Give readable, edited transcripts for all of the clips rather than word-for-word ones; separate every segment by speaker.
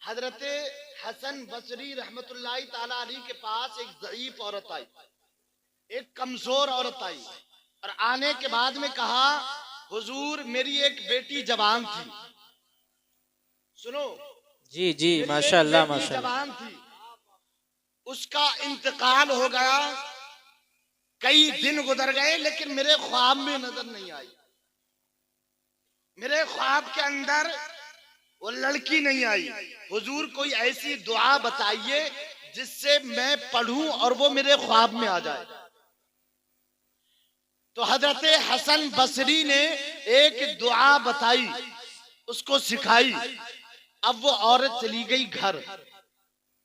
Speaker 1: हजरत हसन बसरी रहमतुल्लाहि ताला अलैह के पास एक ज़ईफ औरत आई, एक कमजोर औरत आई और आने के बाद में कहा, हुजूर मेरी एक बेटी जवान थी। सुनो
Speaker 2: जी जी, माशाअल्लाह माशाअल्लाह।
Speaker 1: जवान थी, उसका इंतकाल हो गया, कई दिन गुजर गए, लेकिन मेरे ख्वाब में नजर नहीं आई। मेरे ख्वाब के अंदर वो लड़की नहीं आई। हुजूर कोई ऐसी दुआ बताइए जिससे मैं पढ़ूं और वो मेरे ख्वाब में आ जाए। तो हजरत हसन बसरी ने एक दुआ बताई, उसको सिखाई। अब वो औरत चली गई घर।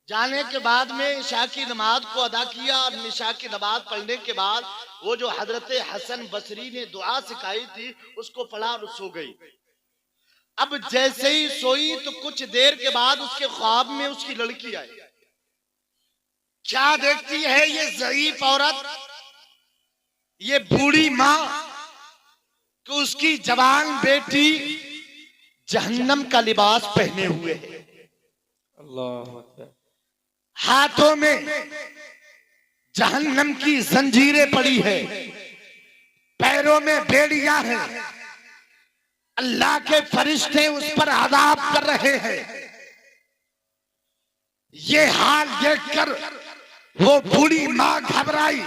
Speaker 1: जाने के बाद में इशा की नमाज को अदा किया और इशा की नमाज पढ़ने के बाद वो जो हजरत हसन बसरी ने दुआ सिखाई थी उसको पढ़ा और सो गई। अब जैसे ही सोई तो कुछ देर के बाद उसके ख्वाब में उसकी लड़की आई। क्या देखती है ये ज़ईफ औरत, ये बूढ़ी माँ, कि उसकी जवान बेटी जहन्नम का लिबास पहने हुए है,
Speaker 2: अल्लाह अकबर।
Speaker 1: हाथों में जहन्नम की जंजीरें पड़ी है, पैरों में बेड़ियां हैं, अल्लाह के फरिश्ते उस पर अज़ाब कर रहे हैं। ये हाल देखकर वो बूढ़ी माँ घबराई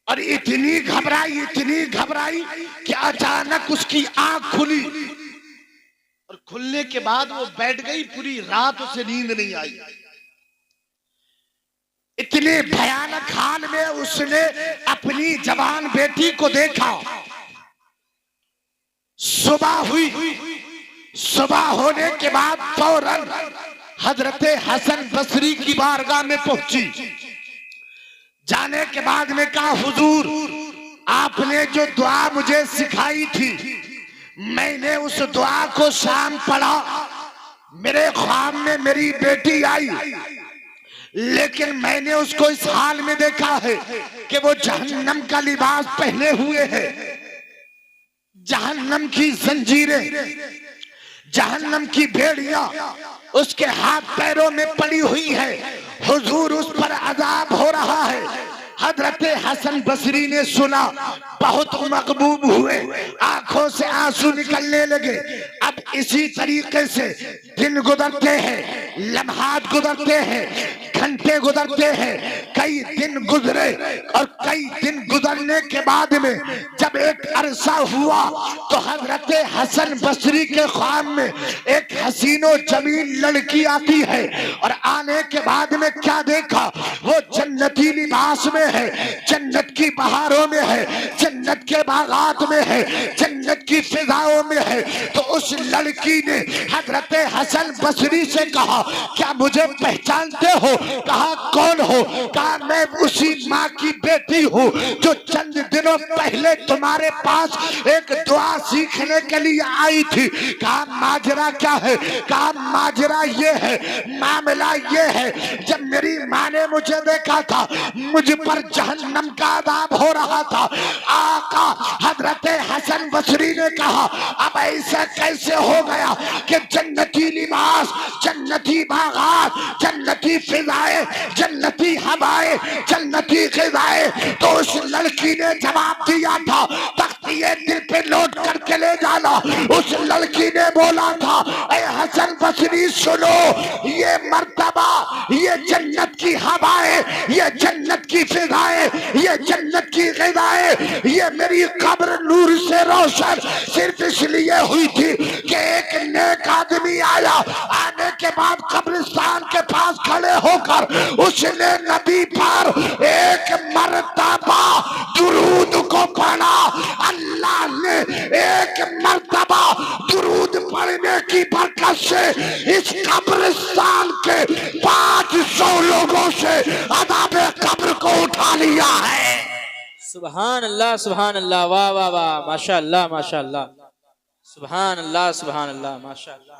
Speaker 1: और इतनी घबराई कि अचानक उसकी आंख खुली और खुलने के बाद वो बैठ गई। पूरी रात उसे नींद नहीं आई। इतने भयानक हाल में उसने अपनी जवान बेटी को देखा। सुबह हुई, सुबह होने के बाद फौरन हजरत हसन बसरी की बारगाह में पहुंची। जाने के बाद में कहा, हुजूर आपने जो दुआ मुझे सिखाई थी, मैंने उस दुआ को शाम पढ़ा, मेरे ख्वाब में मेरी बेटी आई, लेकिन मैंने उसको इस हाल में देखा है कि वो जहन्नम का लिबास पहने हुए है, जहन्नम की जंजीरें, जहन्नम की बेड़ियां उसके हाथ पैरों में पड़ी हुई है। हुजूर उस पर अजाब हो रहा है। हजरत हसन बसरी ने सुना, बहुत मकबूब हुए, आंखों से आंसू निकलने लगे। अब इसी तरीके से दिन गुजरते हैं, लम्हात गुजरते हैं, घंटे गुजरते हैं, कई दिन गुजरे और कई दिन गुजरने के बाद में जब एक अरसा हुआ तो हजरत हसन बसरी के ख्वाब में एक हसीनो जमील लड़की आती है और आने के बाद में क्या देखा, वो जन्नती लिबास में है, जन्नत की बहारों में है, जन्नत के बागात में है, जन्नत की फिजाओं में है। तो उस लड़की ने हजरत हसन बसरी से कहा, क्या मुझे पहचानते हो? कहा, कौन हो? कहा, मैं उसी माँ की बेटी हूँ जो चंद दिनों पहले तुम्हारे पास एक दुआ सीखने के लिए आई थी। कहा, माजरा क्या है? कहा, माजरा ये है, मामला ये है, जब मेरी माँ ने मुझे देखा था, मुझ पर जहन्नम का अज़ाब हो रहा था। आका हजरत हसन बसरी ने कहा, अब ऐसा कैसे हो गया कि जन्नती लिबास, जन्नती बागात, जन्नती फिजाएं, जन्नती हवाएं, जन्नती ग़िज़ाएं। तो उस लड़की ने जवाब दिया था, तख्तिए दिल पे लौट करके ले जाना। उस लड़की ने बोला था, ऐ हसन बसरी सुनो, ये मर्तबा, ये जन्नत की हवाएं, ये जन्नत की फिजाएं, ये जन्नत की ग़िज़ाएं, ये मेरी कब्र नूर से रोशन सिर्फ इसलिए हुई थी कि एक नेक आदमी आया। आने के बाद कब्रिस्तान के पास खड़े होकर उसने नबी पर एक मर्तबा दुरूद को पढ़ा। अल्लाह ने एक मर्तबा दुरूद पढ़ने की बरकत से इस कब्रिस्तान के 500 लोगों से अज़ाबे कब्र को उठा लिया है।
Speaker 2: सुभान अल्लाह, सुभान अल्लाह, वाह वाह वाह, माशाअल्लाह माशाअल्लाह, सुभान अल्लाह, सुभान अल्लाह, माशाअल्लाह,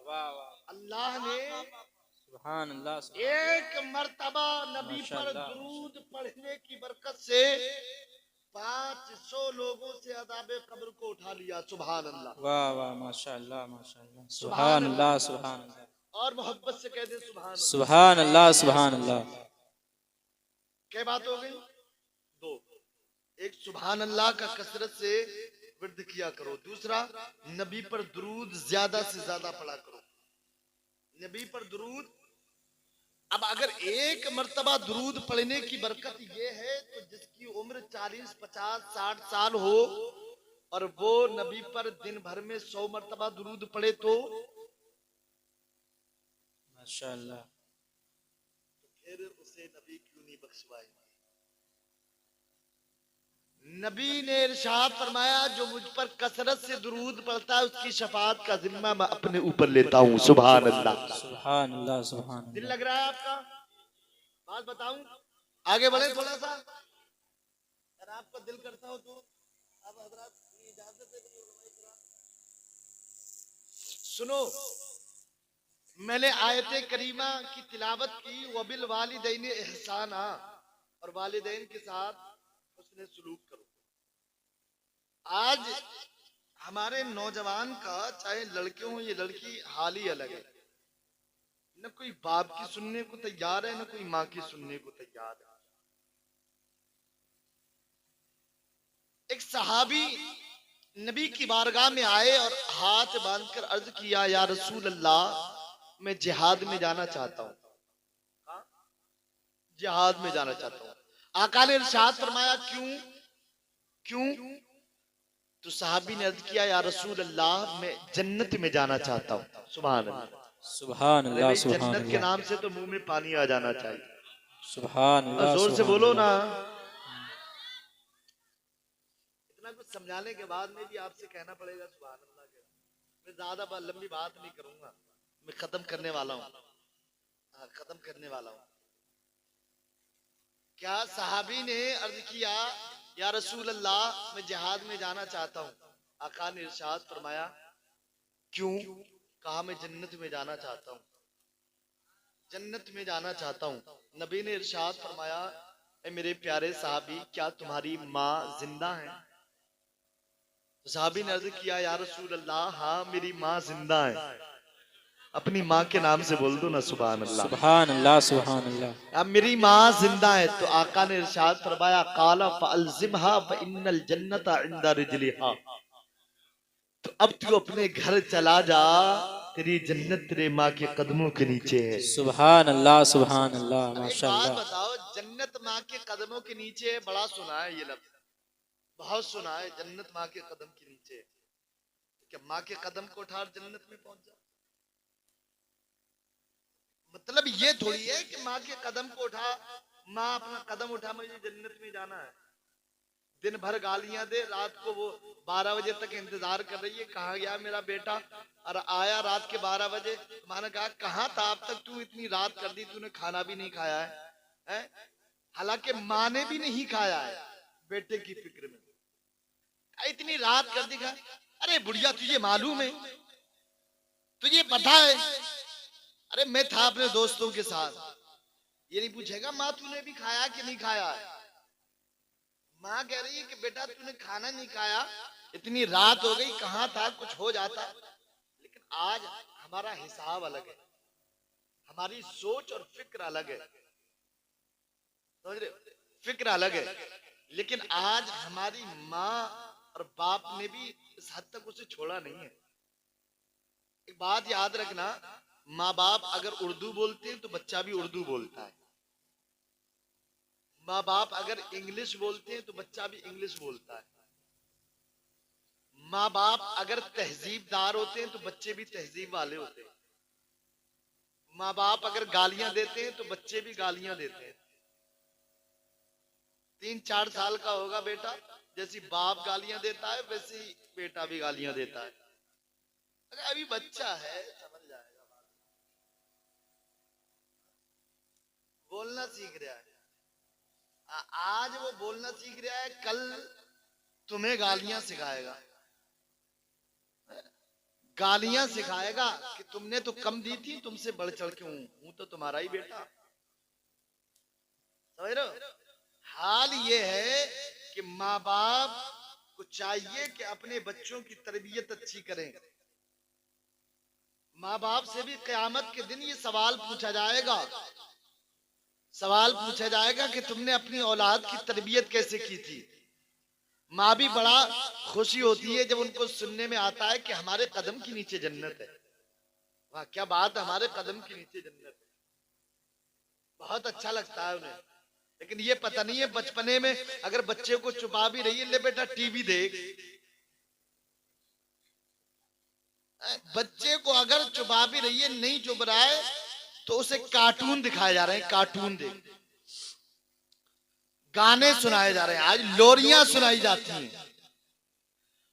Speaker 2: वाह वाह।
Speaker 1: अल्लाह ने
Speaker 2: सुभान अल्लाह,
Speaker 1: एक मर्तबा नबी पर दुरूद पढ़ने की बरकत से 500 लोगों से अज़ाबे कब्र को उठा लिया। सुभान अल्लाह,
Speaker 2: वाह वाह, माशाअल्लाह माशाअल्लाह, सुभान अल्लाह, सुभान अल्लाह।
Speaker 1: और मोहब्बत से कह दे सुभान अल्लाह।
Speaker 2: सुभान अल्लाह सुभान अल्लाह।
Speaker 1: क्या बात हो गई? दो, एक सुभान अल्लाह का कसरत से विर्द किया करो, दूसरा नबी पर दुरूद ज्यादा से ज्यादा पढ़ा करो। नबी पर दुरूद, अब अगर एक मर्तबा दुरूद पढ़ने की बरकत ये है तो जिसकी उम्र 40, 50, 60 साल हो और वो नबी पर दिन भर में 100 मर्तबा दुरूद पढ़े तो
Speaker 2: माशाअल्लाह।
Speaker 1: फिर उसे नबी क्यों नहीं बख्शवाएंगे? नबी ने इरशाद फरमाया, जो मुझ पर कसरत से दुरूद पढ़ता है उसकी शफाअत का जिम्मा मैं अपने ऊपर लेता हूँ। सुभान अल्लाह।
Speaker 2: सुभान अल्लाह सुभान
Speaker 1: दिल
Speaker 2: अल्लाह।
Speaker 1: लग रहा है आपका? बात बताऊं, आगे बढ़े थोड़ा सा। अगर आपका दिल करता हो तो आप हजरात की इजाजत दे दीजिए। सुनो, मैंने आयते करीमा की तिलावत की, वबिल वालिदैन एहसाना, और वालिदैन के साथ उसने सलूक करो। आज हमारे नौजवान का, चाहे लड़के हो या लड़की, हाल ही अलग है। न कोई बाप की सुनने को तैयार है, न कोई माँ की सुनने को तैयार है। एक सहाबी नबी की बारगाह में आए और हाथ बांधकर अर्ज किया, या रसूल अल्लाह, मैं जिहाद में जाना चाहता हूँ, जिहाद में जाना चाहता हूँ। आका ने इरशाद फरमाया, क्यों क्यों? तो सहाबी ने अर्ज किया, या रसूल अल्लाह, मैं जन्नत में जाना चाहता हूँ। सुभान अल्लाह।
Speaker 2: सुभान
Speaker 1: अरे
Speaker 2: अल्लाह
Speaker 1: भाई,
Speaker 2: सुभान
Speaker 1: जन्नत के
Speaker 2: अल्लाह।
Speaker 1: नाम से तो मुंह में पानी आ जाना चाहिए।
Speaker 2: सुभान
Speaker 1: और
Speaker 2: अल्लाह
Speaker 1: जोर से
Speaker 2: सुभान
Speaker 1: बोलो ना।
Speaker 2: अल्लाह।
Speaker 1: इतना कुछ समझाने के बाद में भी आपसे कहना पड़ेगा सुभान अल्लाह के। मैं ज्यादा लंबी बात नहीं करूंगा, मैं खत्म करने वाला हूँ। हाँ, खत्म करने वाला हूँ। क्या सहाबी ने अर्ज किया, या रसूल अल्लाह, मैं जिहाद में जाना चाहता हूँ। आका ने इरशाद फरमाया, क्यों? कहा, मैं जन्नत में जाना चाहता हूँ, जन्नत में जाना चाहता हूँ। नबी ने इरशाद फरमाया, ए मेरे प्यारे साहबी, क्या तुम्हारी माँ जिंदा है? तो साहबी ने अर्ज किया, या रसूल अल्लाह, हाँ मेरी माँ जिंदा है। अपनी माँ के नाम से बोल दो ना, सुभान अल्लाह।
Speaker 2: सुभान अल्लाह सुभान अल्लाह।
Speaker 1: अब मेरी माँ जिंदा है। तो आका ने इरशाद फरमाया, काला फअल्जिमहा फइन्नल जन्नता इंदा रिजलिहा। तो अब तू अपने घर चला जा, तेरी जन्नत तेरे माँ के कदमों के नीचे है।
Speaker 2: सुभान अल्लाह सुभान अल्लाह।
Speaker 1: एक बात
Speaker 2: माशाअल्लाह।
Speaker 1: बताओ, जन्नत माँ के कदमों के नीचे है, बड़ा सुना है ये लफ्ज, बहुत सुना है, जन्नत माँ के कदम के नीचे। क्या माँ के कदम को उठा जन्नत में पहुंच जा? मतलब ये थोड़ी है कि माँ के कदम को उठा, माँ अपना कदम उठा, मुझे जन्नत में जाना है। दिन भर गालियां दे, रात को वो 12 बजे तक इंतजार कर रही है, कहाँ गया मेरा बेटा, और आया रात के 12 बजे। मैंने कहा, कहाँ था अब तक, तू इतनी रात कर दी, तूने खाना भी नहीं खाया है? हालांकि माँ ने भी नहीं खाया है, बेटे की फिक्र में इतनी रात कर दी। अरे बुढ़िया, तुझे मालूम है, तुझे पता है? अरे मैं था अपने दोस्तों के साथ। ये नहीं पूछेगा माँ तूने भी खाया कि नहीं खाया है। माँ कह रही है कि बेटा तूने खाना नहीं खाया, इतनी रात हो गई, कहाँ था, कुछ हो जाता। लेकिन आज हमारा हिसाब अलग है, हमारी सोच और फिक्र अलग है, समझ रहे हो? फिक्र अलग है। लेकिन आज हमारी माँ और बाप ने भी इस हद तक उसे छोड़ा नहीं है। एक बात याद रखना, माँ बाप अगर उर्दू बोलते हैं तो बच्चा भी उर्दू बोलता है। माँ बाप अगर इंग्लिश बोलते हैं तो बच्चा भी इंग्लिश बोलता है। माँ बाप अगर तहजीबदार होते हैं तो बच्चे भी तहजीब वाले होते हैं। माँ बाप अगर गालियां देते हैं तो बच्चे भी गालियां देते हैं। 3-4 साल का होगा बेटा, जैसी बाप गालियां देता है वैसे ही बेटा भी गालियां देता है। अगर अभी बच्चा है, समझ जाएगा, बोलना सीख रहा है। आज वो बोलना सीख रहा है, कल तुम्हें गालियां सिखाएगा। गालियां सिखाएगा कि तुमने तो कम दी थी, तुमसे बढ़ चढ़ के हूं तो तुम्हारा ही बेटा। समझ रहे हो? हाल ये है कि माँ बाप को चाहिए कि अपने बच्चों की तरबियत अच्छी करें।
Speaker 3: माँ बाप से भी क़यामत के दिन ये सवाल पूछा जाएगा, सवाल पूछा जाएगा कि तुमने अपनी औलाद की तरबियत कैसे की थी। माँ भी बड़ा खुशी होती है जब उनको सुनने में आता है कि हमारे कदम के नीचे जन्नत है। वाह क्या बात है, हमारे कदम के नीचे जन्नत है, बहुत अच्छा लगता है उन्हें। लेकिन ये पता नहीं है बचपने में अगर बच्चे को छुपा भी रही है, ले बेटा टीवी देख, बच्चे को अगर छुपा भी रही है, नहीं चुप रहा है तो उसे कार्टून दिखाए जा रहे हैं, कार्टून देख, गाने सुनाए जा रहे हैं, आज लोरियां सुनाई जाती हैं।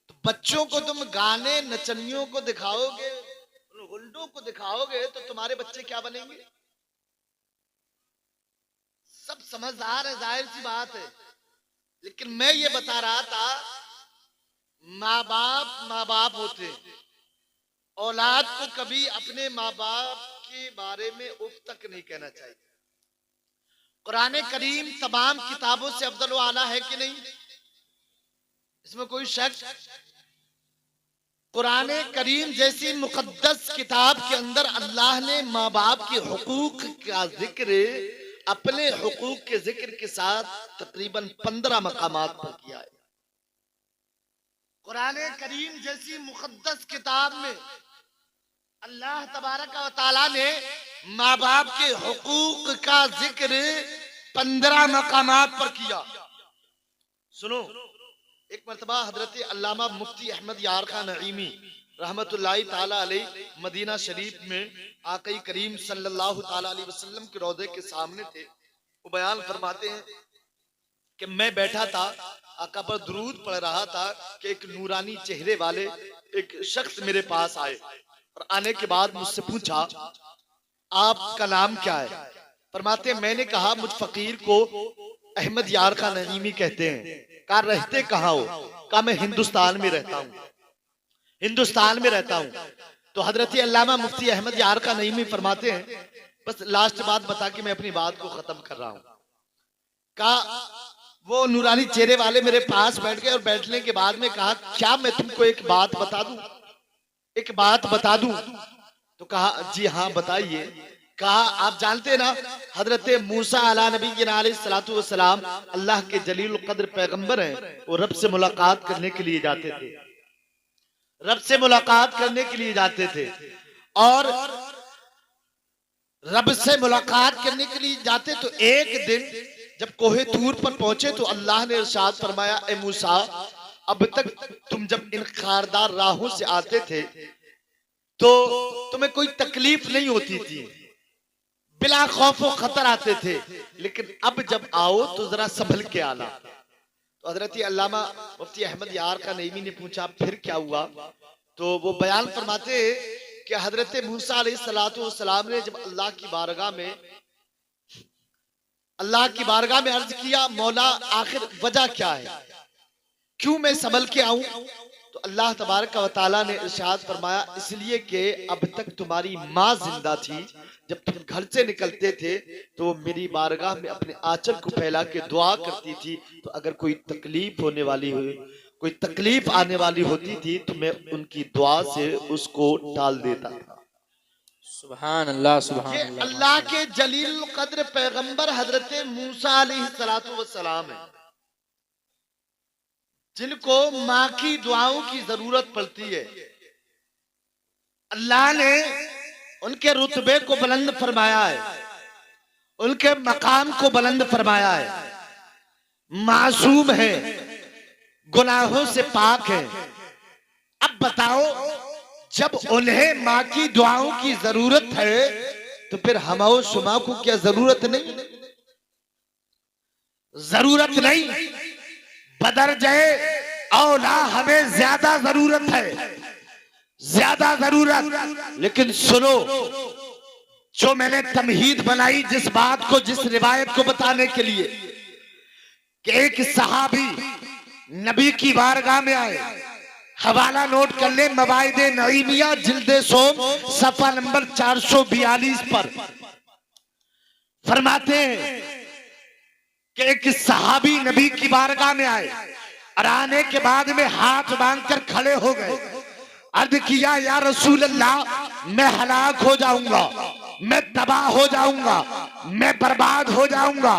Speaker 3: तो बच्चों को तुम गाने नचनियों को दिखाओगे, हुल्डों को दिखाओगे तो तुम्हारे बच्चे क्या बनेंगे? सब समझदार है, जाहिर सी बात है। लेकिन मैं ये बता रहा था, माँ बाप होते हैं, औलाद को कभी अपने माँ बाप के बारे में उफ तक नहीं कहना चाहिए। कुरान करीम तमाम किताबों से अफजल व आला है कि नहीं, इसमें कोई शक? कुरान करीम जैसी मुकद्दस किताब के अंदर अल्लाह ने माँ बाप के हुकूक का जिक्र अपने हुकूक के जिक्र के साथ तकरीबन 15 मकामात पर किया है। कुरान करीम जैसी मुकद्दस किताब में अल्लाह तबारक व तआला ने माँ बाप के हुकूक का जिक्र 15 मकामात पर किया। सुनो, एक मरतबा हजरत अल्लामा मुफ्ती अहमद यार खान नईमी रहमतुल्लाहि ताला अलैह मदीना शरीफ में आक़ई करीम सल्लल्लाहु ताला अलैहि वसल्लम के रौदे के सामने थे। वो बयान फरमाते हैं कि मैं बैठा था, आका पर दुरूद पढ़ रहा था कि एक नूरानी चेहरे वाले एक शख्स मेरे पास आए और आने के बाद मुझसे पूछा, आपका नाम क्या है? फरमाते मैंने कहा मुझ फकीर को अहमद यार खान नईमी कहते हैं। कहा रहते कहाँ हो? कहा मैं हिंदुस्तान में रहता हूँ, हिंदुस्तान में रहता हूँ। तो हजरत अल्लामा मुफ्ती अहमद यार खान नईमी फरमाते हैं, बस लास्ट बात बता के मैं अपनी बात को खत्म कर रहा हूँ। कहा वो नूरानी चेहरे वाले मेरे पास बैठ गए और बैठने के बाद में कहा, क्या मैं तुमको एक बात बता दूं, एक बात बता दूं? तो कहा जी हाँ बताइए। कहा आप जानते ना हजरत मूसा अला नबी अलैहिस्सलातु वस्सलाम अल्लाह के जलील कद्र पैगंबर हैं, वो रब से मुलाकात करने के लिए जाते थे, रब से मुलाकात करने के लिए जाते थे। और रब से मुलाकात करने के लिए जाते तो एक दिन जब कोहे तूर पर पहुंचे तो अल्लाह ने इरशाद फरमाया, ए मूसा अब तक तुम जब इन खारदार राहों से आते थे तो तुम्हें कोई तकलीफ नहीं होती थी, बिला खौफ व खतर आते थे, लेकिन अब जब आओ तो जरा संभल के आना। तो हजरत अल्लामा मुफ्ती अहमद यार का नईमी ने पूछा फिर क्या हुआ? तो वो बयान फरमाते कि हजरत मूसा अलैहिस्सलातु वस्सलाम ने जब अल्लाह की बारगाह में अर्ज किया, मौला आखिर वजह क्या है, क्यों मैं संभल के आऊं? तो अल्लाह तबारक व तआला ने इरशाद फरमाया, इसलिए कि अब तक तुम्हारी माँ जिंदा थी, जब तुम घर से निकलते थे तो वो मेरी बारगाह में अपने आंचल को फैला के दुआ करती थी, तो अगर कोई तकलीफ होने वाली हुई, कोई तकलीफ आने वाली होती थी तो मैं उनकी दुआ से उसको टाल देता था।
Speaker 2: सुभान अल्लाह, सुभान
Speaker 3: ये
Speaker 2: अल्लाह।
Speaker 3: अल्लाह के जलील कद्र पैगंबर हजरत मूसा अलैहिस्सलातु वस्सलाम है, जिनको माँ की दुआओं की जरूरत पड़ती है। अल्लाह ने उनके रुतबे को बुलंद फरमाया है, उनके मकाम को बुलंद फरमाया है, मासूम है, गुनाहों से पाक है। अब बताओ जब उन्हें माँ की दुआओं की जरूरत है तो फिर हमाओ शुमा को क्या जरूरत नहीं? जरूरत नहीं, बदर जाए औला हमें ज्यादा जरूरत है, ज्यादा जरूरत। लेकिन सुनो, जो मैंने तमहीद बनाई जिस बात को, जिस रिवायत को बताने के लिए कि एक सहाबी नबी की बारगाह में आए, हवाला नोट कर ले, मवाइदे नईमिया जिल्दे सोम सफा नंबर 442 पर फरमाते हैं कि एक सहाबी नबी की बारगाह में आए और आने के बाद में हाथ बांधकर खड़े हो गए
Speaker 1: अर्ज किया या रसूल अल्लाह मैं हलाक हो जाऊंगा, मैं तबाह हो जाऊंगा, मैं बर्बाद हो जाऊंगा।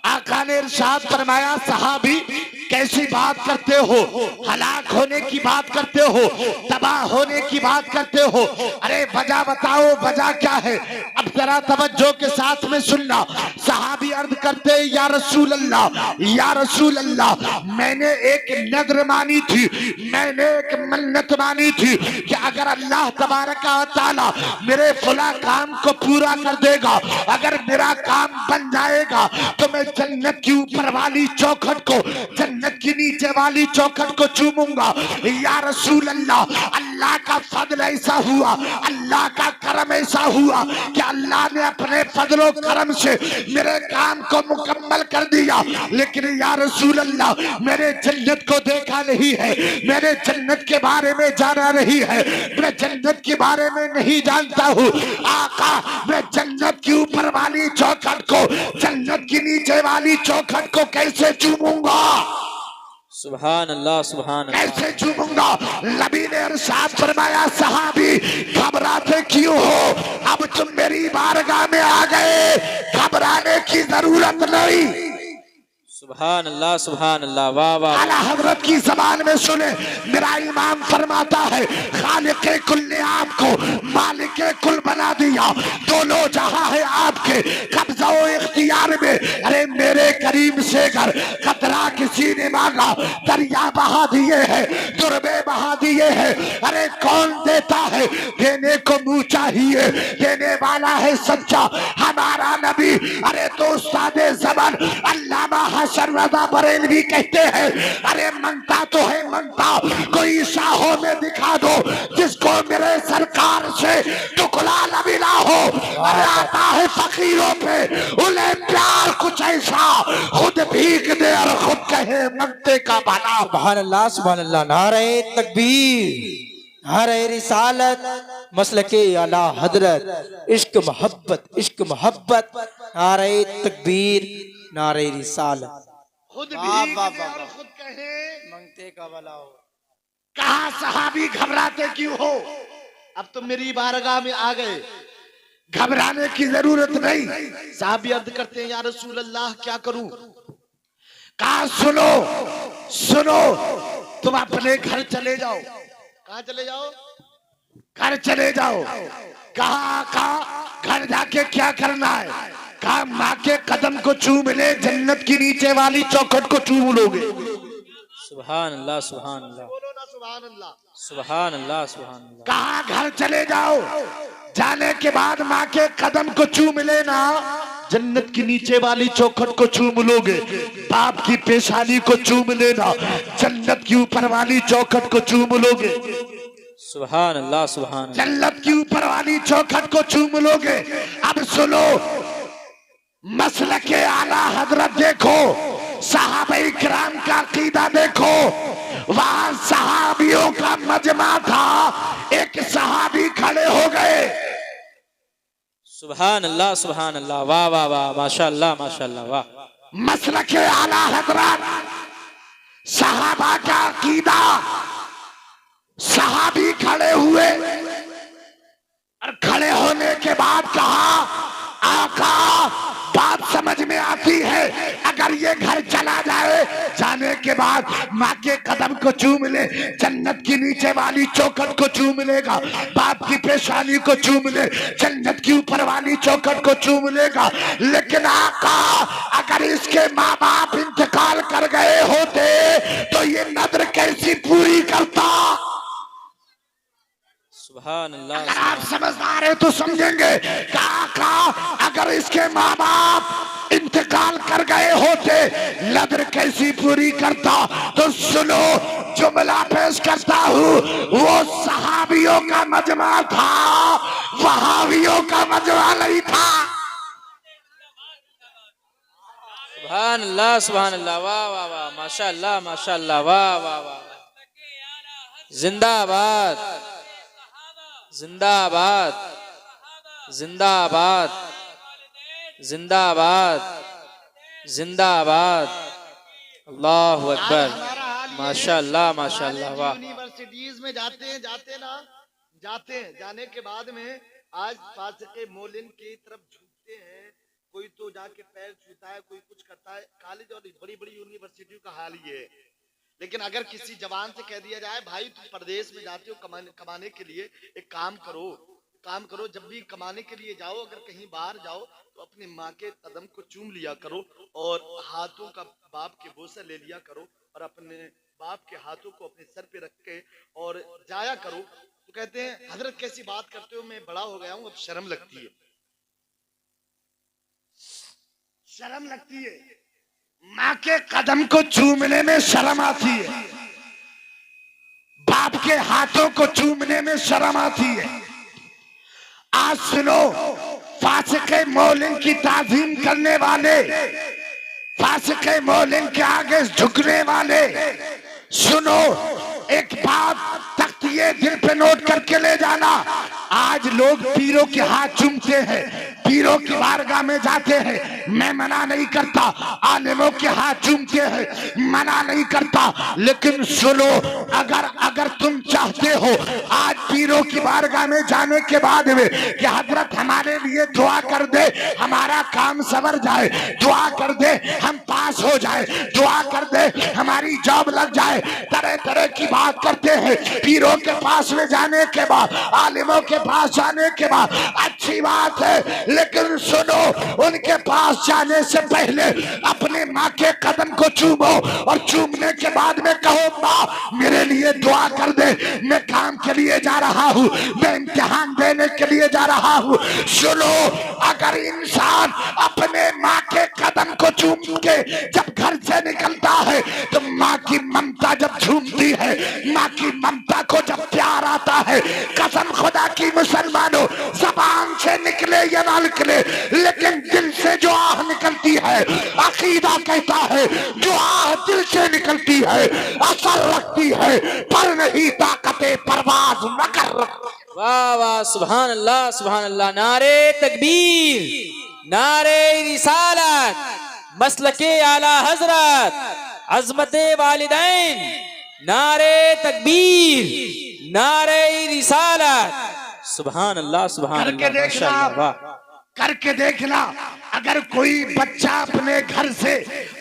Speaker 1: आका ने इरशाद फरमाया सहाबी कैसी बात करते हो, हलाक होने की बात करते हो, तबाह होने की बात करते हो, अरे वजह बताओ, वजह क्या है? अब जरा तवज्जो के साथ में सुनना। सहाबी अर्ज करते या रसूल अल्लाह, या रसूल अल्लाह मैंने एक नज़र मानी थी, मैंने एक मन्नत मानी थी कि अगर अल्लाह तबारक व तआला मेरे फला काम को पूरा कर देगा, अगर मेरा काम बन जाएगा तो मैं जन्नत की ऊपर वाली चौखट को, जन्नत की नीचे वाली चौखट को चूमूंगा। या रसूल अल्लाह, अल्लाह का फजल ऐसा हुआ, अल्लाह का करम ऐसा हुआ कि अल्लाह ने अपने फजलो करम से मेरे काम को मुकम्मल कर दिया। लेकिन या रसूल अल्लाह मैंने जन्नत को देखा नहीं है, मैंने जन्नत के बारे में जाना नहीं है, मैं जन्नत के बारे में नहीं जानता हूँ। आका मैं जन्नत की ऊपर वाली चौखट को, जन्नत की नीचे वाली चौखट को कैसे चूमूंगा?
Speaker 2: सुभान अल्लाह, सुभान अल्लाह।
Speaker 1: कैसे चूमूंगा? नबी ने इरशाद फरमाया सहाबी घबराते क्यों हो, अब तुम मेरी बारगाह में आ गए, घबराने की जरूरत नहीं।
Speaker 2: सुभान अल्लाह, सुभान अल्लाह, वाह वाह।
Speaker 1: आला हजरत की जबान में सुने, मेरा इमाम फरमाता है खालिके कुल ने आपको मालिके कुल बना दिया, दोनों जहां है आपके कब्जा व इख्तियार में। अरे मेरे करीम से घर कतरा किसी ने मांगा, दरिया बहा दिए हैं, दुर्बे बहा दिए हैं। अरे कौन देता है? देने को मुंह चाहिए, देने वाला है सच्चा हमारा नबी। अरे तो उस्तादे ज़मान अल्लामा शर्रदा बरेलवी कहते हैं अरे मंगता तो है मंगता, कोई शाहों में दिखा दो जिसको मेरे सरकार से टुकड़ा न मिला हो। अरे आता है फकीरों पे उन्हें प्यार कुछ ऐसा, खुद भीख दे और खुद कहे मंगते का भला।
Speaker 2: सुभान अल्लाह, सुभान अल्लाह। नारे तकबीर, नारे रिसालत, मसलके आला हजरत, इश्क मोहब्बत, इश्क मोहब्बत। नारे तकबीर, नारे रिसालत।
Speaker 3: खुद
Speaker 2: वाह,
Speaker 3: भीख
Speaker 2: वाह,
Speaker 3: दे
Speaker 2: वाह,
Speaker 3: और
Speaker 2: वाह।
Speaker 3: खुद कहे
Speaker 2: मंगते का भला हो।
Speaker 1: कहा सहाबी घबराते क्यों हो?
Speaker 3: अब तुम मेरी बारगाह में आ गए,
Speaker 1: घबराने की जरूरत नहीं।
Speaker 3: साहबी अर्ज करते हैं या रसूल अल्लाह क्या करूं?
Speaker 1: कहा सुनो सुनो, तुम अपने घर चले जाओ।
Speaker 3: कहाँ चले जाओ?
Speaker 1: घर चले जाओ। कहा घर जाके क्या करना है? कहा माँ के कदम को चूम ले, जन्नत की नीचे वाली चौखट को चूम लोगे।
Speaker 2: सुभान अल्लाह, सुभान अल्लाह,
Speaker 3: बोलो ना सुभान अल्लाह।
Speaker 2: सुभान अल्लाह, सुभान अल्लाह।
Speaker 1: कहा घर चले जाओ, जाने के बाद माँ के कदम को चूम लेना, जन्नत की नीचे वाली चौखट को चूम लोगे। बाप की पेशानी को चूम लेना, जन्नत की ऊपर वाली चौखट को चूम लोगे।
Speaker 2: सुभान अल्लाह, सुभान अल्लाह।
Speaker 1: जन्नत की ऊपर वाली चौखट को चूम लोगे। अब सुनो, मसलके आला हजरत देखो, सहाबाई किराम का अकीदा देखो। वहां सहाबियों का मजमा था, एक सहाबी खड़े हो गए।
Speaker 2: सुभान अल्लाह, सुभान अल्लाह, वाह वाह वाह, माशाअल्लाह, माशाअल्लाह, वाह।
Speaker 1: मसलके आला हजरत, सहाबा का अकीदा। सहाबी खड़े हुए और खड़े होने के बाद कहा आका बात समझ में आती है, अगर ये घर चला जाए, जाने के बाद माँ के कदम को चूम ले, जन्नत की नीचे वाली चौखट को चूम लेगा, बाप की पेशानी को चूम ले, जन्नत की ऊपर वाली चौखट को चूम लेगा। लेकिन आका अगर इसके माँ बाप इंतकाल कर गए होते तो ये नद्र कैसी पूरी करता?
Speaker 2: सुभान अल्लाह।
Speaker 1: अगर आप समझदार हैं तो समझेंगे। काका अगर इसके माँ बाप इंतकाल कर गए होते, नद्र कैसी पूरी करता? तो सुनो, जुमला पेश करता हूँ, वो सहाबियों का मजमा था, वहाबियों का मजमा नहीं था।
Speaker 2: सुभान अल्लाह, सुभान अल्लाह, वाह वाह वाह, माशाअल्लाह, माशाअल्लाह, वाह वाह वाह। जिंदाबाद, जिंदाबाद, जिंदाबाद, जिंदाबाद, जिंदाबाद। अल्लाहु अकबर।
Speaker 3: हमारा हाल
Speaker 2: माशाअल्लाह माशाअल्लाह वाह।
Speaker 3: यूनिवर्सिटीज में जाते हैं जाने के बाद में आज फासिके मोलिन की तरफ झुकते हैं। कोई तो जाके पैर छूता है, कोई कुछ करता है। कॉलेज और बड़ी बड़ी यूनिवर्सिटियों का हाल ये है। लेकिन अगर किसी जवान से कह दिया जाए भाई तुम प्रदेश में जाते हो कमाने के लिए, एक काम करो, जब भी कमाने के लिए जाओ, अगर कहीं बाहर जाओ तो अपनी माँ के कदम को चूम लिया करो और हाथों का बाप के बोसा ले लिया करो और अपने बाप के हाथों को अपने सर पे रख के और जाया करो। तो कहते हैं हजरत कैसी बात करते हो, मैं बड़ा हो गया हूँ, अब शर्म लगती है, शर्म लगती है।
Speaker 1: माँ के कदम को चूमने में शर्म आती है, बाप के हाथों को चूमने में शर्म आती है। आज सुनो, फासिके मोलिन की ताजीम करने वाले, फासिके मोलिन के आगे झुकने वाले, सुनो एक बात तख्तिये दिल पे नोट करके ले जाना। आज लोग पीरों के हाथ चूमते हैं, पीरों की बारगाह में जाते हैं, मैं मना नहीं करता। आलिमों के हाथ चूमते हैं, मना नहीं करता। लेकिन सुनो, अगर तुम चाहते हो आज पीरों की बारगाह में जाने के बाद में कि हजरत हमारे लिए दुआ कर दे, हमारा काम सवर जाए, दुआ कर दे हम पास हो जाए, दुआ कर दे हमारी जॉब लग जाए, तरह तरह की बात करते हैं। पीरों के पास में जाने के बाद, आलिमों के पास जाने के बाद अच्छी बात है, लेकिन सुनो उनके पास जाने से पहले अपने माँ के कदम को चूमो और चूमने के बाद में कहो माँ मेरे लिए दुआ कर दे, मैं काम के लिए जा रहा हूँ, मैं इम्तिहान देने के लिए जा रहा हूँ। सुनो, अगर इंसान अपने माँ के कदम को चूम के जब घर से निकलता है तो माँ की ममता जब झूमती है, माँ की ममता को जब प्यार आता है, कसम खुदा की मुसलमानों, जबान से निकले या ना निकले, लेकिन दिल से जो आह निकलती है, अकीदा कहता है जो आह दिल से निकलती है असर रखती है, पर नहीं ताकते परवाज न कर।
Speaker 2: वाह वाह, सुभान अल्लाह, नारे तकबीर, नारे रिसालत, मसलके आला हजरत, अजमते वालिदैन, नारे तकबीर, नारे रिसालत, सुभान अल्लाह, सुभान
Speaker 1: करके
Speaker 2: अल्लाह,
Speaker 1: देखना,
Speaker 2: माशाअल्लाह, वाह।
Speaker 1: करके देखना। अगर कोई बच्चा अपने घर से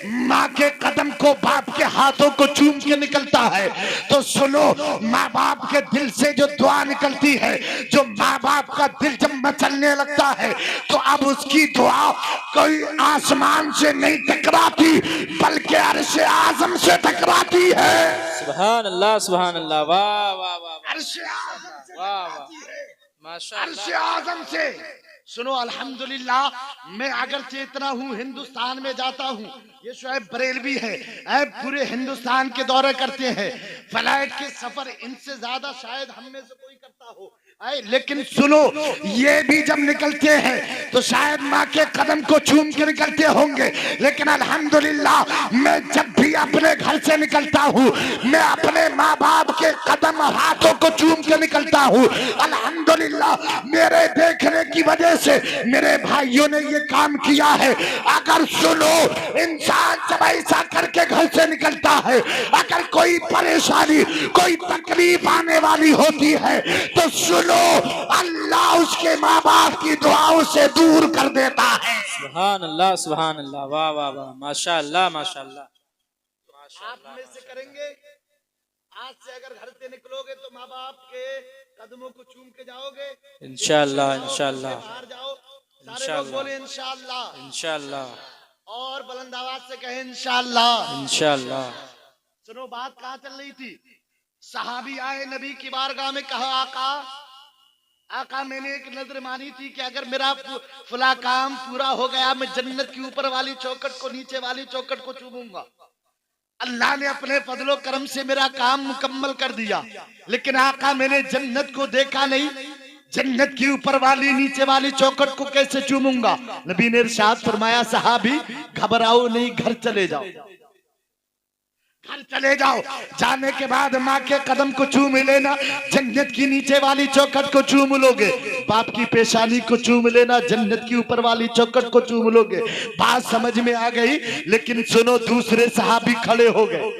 Speaker 1: माँ के कदम को बाप के हाथों को चूम के निकलता है तो सुनो, माँ बाप के दिल से जो दुआ निकलती है, जो माँ बाप का दिल जब मचलने लगता है तो अब उसकी दुआ कोई आसमान से नहीं टकराती बल्कि अर्श आजम से टकराती है।
Speaker 2: सुभान अल्लाह, सुभान अल्लाह, वाह वाह वाह,
Speaker 1: अर्श आजम से
Speaker 2: वाह वाह,
Speaker 1: टकराती है,
Speaker 2: माशाअल्लाह,
Speaker 1: अर्श आजम से। सुनो अल्हम्दुलिल्लाह, मैं अगरचे इतना हूँ हिंदुस्तान में जाता हूँ, ये शुएब बरेलवी है, पूरे हिंदुस्तान के दौरे करते हैं, फ्लाइट के सफर इनसे ज्यादा शायद हम में से कोई करता हो। लेकिन सुनो, ये भी जब निकलते हैं तो शायद माँ के कदम को चूम के निकलते होंगे, लेकिन अल्हम्दुलिल्लाह मैं जब भी अपने घर से निकलता हूँ, मैं अपने माँ बाप के कदम हाथों को चूम के निकलता हूँ। अल्हम्दुलिल्लाह मेरे देखने की वजह से मेरे भाइयों ने ये काम किया है। अगर सुनो, इंसान जब ऐसा करके घर से निकलता है, अगर कोई परेशानी, कोई तकलीफ आने वाली होती है तो सुनो, अल्लाह उसके माँ बाप की दुआओं से दूर कर देता है।
Speaker 2: सुभान अल्लाह, सुभान अल्लाह, वाह वाह वाह, माशाअल्लाह, माशाअल्लाह।
Speaker 3: आप में से करेंगे, आज से अगर घर से निकलोगे तो माँ बाप के कदमों को चूम के जाओगे
Speaker 2: इंशाअल्लाह, इंशाअल्लाह,
Speaker 3: बाहर जाओ, सारे लोग बोले इंशाअल्लाह,
Speaker 2: इंशाअल्लाह,
Speaker 3: और बुलंद आवाज से कहे इंशाअल्लाह,
Speaker 2: इंशाअल्लाह।
Speaker 3: सुनो बात कहाँ चल रही थी। सहाबी आए नबी की बारगाह में, कहा आका मैंने एक नजर मानी थी कि अगर मेरा फुला काम पूरा हो गया मैं जन्नत की ऊपर वाली चौखट को नीचे वाली चौखट को चूमूंगा। अल्लाह ने अपने फजलो करम से मेरा काम मुकम्मल कर दिया, लेकिन आका मैंने जन्नत को देखा नहीं, जन्नत की ऊपर वाली नीचे वाली चौखट को कैसे चूमूंगा। नबी ने इरशाद फरमाया, सहाबी घबराओ नहीं, घर चले जाओ, घर चले जाओ। जाने के बाद माँ के कदम को चूम लेना, जन्नत की नीचे वाली चौखट को चूम लोगे, बाप की पेशानी को चूम लेना, जन्नत की ऊपर वाली चौखट को चूम लोगे। बात समझ में आ गई। लेकिन सुनो, दूसरे सहाबी खड़े हो गए,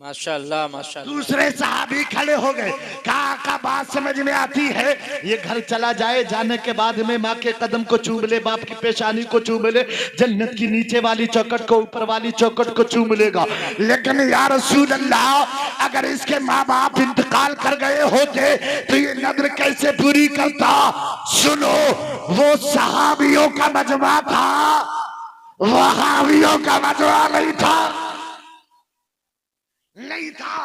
Speaker 2: माशाअल्लाह माशाअल्लाह।
Speaker 1: दूसरे सहाबी खड़े हो गए, कहा का बात समझ में आती है, ये घर चला जाए, जाने के बाद में माँ के कदम को चूम ले, बाप की पेशानी को चूम ले, जन्नत की नीचे वाली चौखट को, ऊपर वाली चौखट को चूम लेगा। लेकिन या रसूल अल्लाह, अगर इसके माँ बाप इंतकाल कर गए होते तो ये नद्र कैसे पूरी करता? सुनो, वो सहाबियों का मजमा था, वहाबियों का मजमा नहीं था, नहीं था।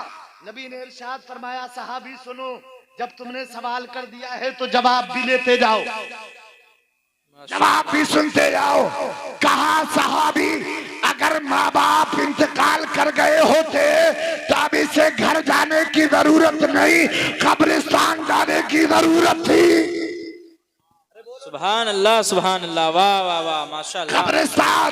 Speaker 1: नबी ने इरशाद फरमाया, सहाबी सुनो, जब तुमने सवाल कर दिया है तो जवाब भी लेते जाओ, जवाब भी सुनते जाओ। कहा सहाबी, अगर माँ बाप इंतकाल कर गए होते तो अब इसे घर जाने की जरूरत नहीं, कब्रिस्तान जाने की जरूरत थी।
Speaker 2: सुभान अल्लाह, वाह वाह वाह, माशाअल्लाह।
Speaker 1: कब्रिस्तान।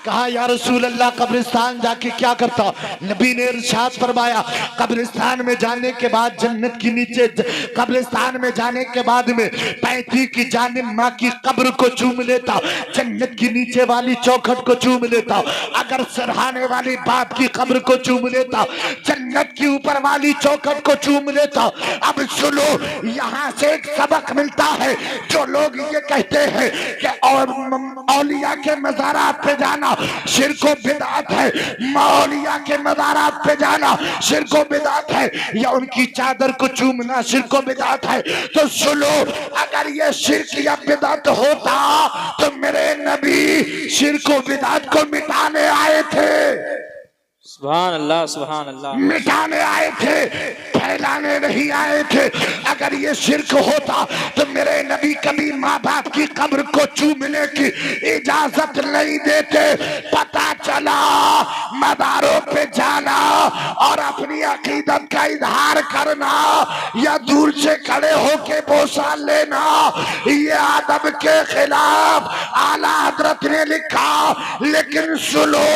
Speaker 1: कहा या रसूल अल्लाह, कब्रिस्तान जाके क्या करता? नबी ने इरशाद फरमाया, कब्रिस्तान में जाने के बाद जन्नत की नीचे, कब्रिस्तान में जाने के बाद में पैती की जानिब माँ की कब्र को चूम लेता, जन्नत की नीचे वाली चौखट को चूम लेता, अगर सरहाने वाली बाप की कब्र को चूम लेता, जन्नत की ऊपर वाली चौखट को चूम लेता। अब सुनो, यहाँ से एक सबक मिलता है। जो लोग ये कहते हैं कि औलिया के मज़ारात पे जाना शिर्क व बिदअत है, मौलिया के मज़ारात पे जाना शिर्क व बिदअत है, या उनकी चादर को चूमना शिर्क व बिदअत है, तो सुनो, अगर ये शिर्क या बिदअत होता तो मेरे नबी शिर्क व बिदअत को मिटाने आए थे।
Speaker 2: सुभान अल्लाह, सुभान अल्लाह।
Speaker 1: मिटाने आए थे, फैलाने नहीं आए थे। अगर ये शिर्क होता तो मेरे नबी कभी माँ बाप की कब्र को चूमने की इजाजत नहीं देते। पता चला मज़ारों पे जाना और अपनी अकीदत का इजहार करना या दूर से खड़े होके बोसा लेना, ये आदब के खिलाफ आला हजरत ने लिखा। लेकिन सुनो,